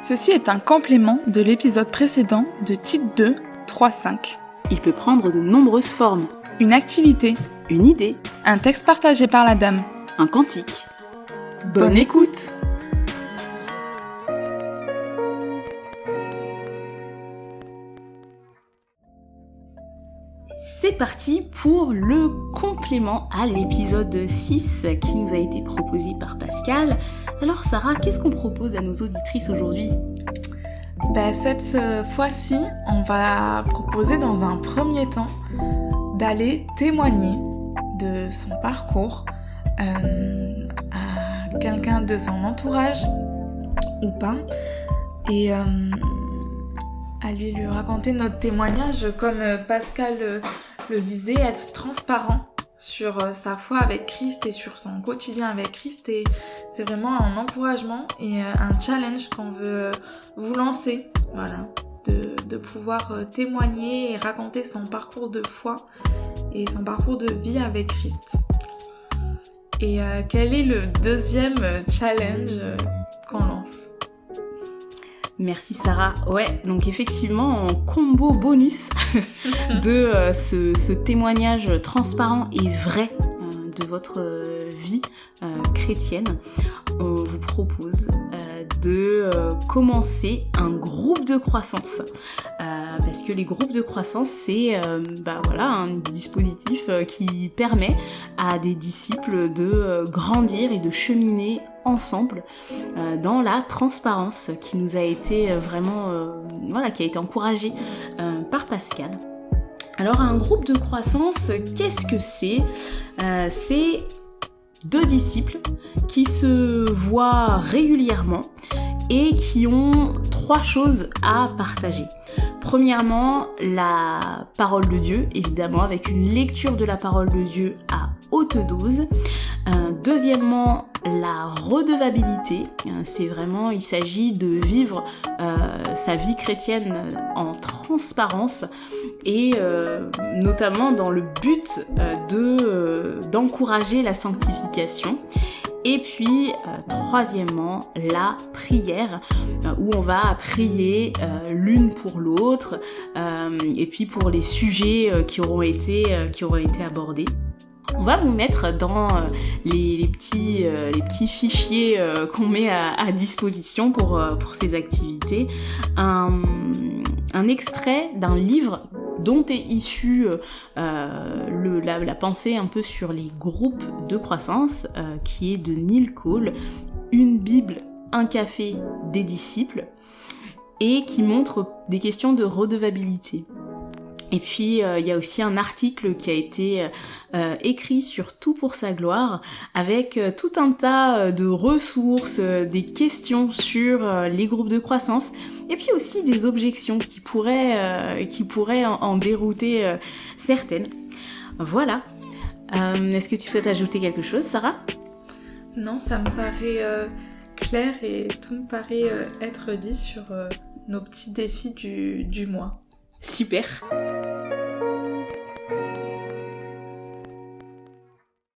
Ceci est un complément de l'épisode précédent de Titre 2, 3.5. Il peut prendre de nombreuses formes. Une activité, Une idée, un texte partagé par la dame. un cantique. Bonne écoute! C'est parti pour le complément à l'épisode 6 qui nous a été proposé par Pascal. Alors Sarah, qu'est-ce qu'on propose à nos auditrices aujourd'hui ? Cette fois-ci, on va proposer dans un premier temps d'aller témoigner de son parcours à quelqu'un de son entourage ou pas, et à lui raconter notre témoignage, comme Pascal le disait, être transparent sur sa foi avec Christ et sur son quotidien avec Christ. Et c'est vraiment un encouragement et un challenge qu'on veut vous lancer, voilà, de pouvoir témoigner et raconter son parcours de foi et son parcours de vie avec Christ. Et quel est le deuxième challenge qu'on lance ? Merci Sarah. Ouais, donc effectivement, en combo bonus de ce témoignage transparent et vrai de votre vie chrétienne, on vous propose de commencer un groupe de croissance. Parce que les groupes de croissance, c'est un dispositif qui permet à des disciples de grandir et de cheminer ensemble dans la transparence qui nous a été qui a été encouragée par Pascal. Alors un groupe de croissance, qu'est-ce que c'est ? C'est deux disciples qui se voient régulièrement et qui ont trois choses à partager. Premièrement, la parole de Dieu, évidemment, avec une lecture de la parole de Dieu à haute dose. Deuxièmement, la redevabilité. Il s'agit de vivre sa vie chrétienne en transparence et notamment dans le but d'encourager la sanctification. Et puis, troisièmement, la prière, où on va prier l'une pour l'autre, et puis pour les sujets qui auront été abordés. On va vous mettre dans les petits fichiers qu'on met à disposition pour ces activités un extrait d'un livre dont est issue la pensée un peu sur les groupes de croissance, qui est de Neil Cole, Une Bible, un café des disciples, et qui montre des questions de redevabilité. Et puis, il y a aussi un article qui a été écrit sur Tout pour sa gloire, avec tout un tas de ressources, des questions sur les groupes de croissance, et puis aussi des objections qui pourraient en dérouter certaines. Voilà. Est-ce que tu souhaites ajouter quelque chose, Sarah ? Non, ça me paraît clair et tout me paraît être dit sur nos petits défis du mois. Super.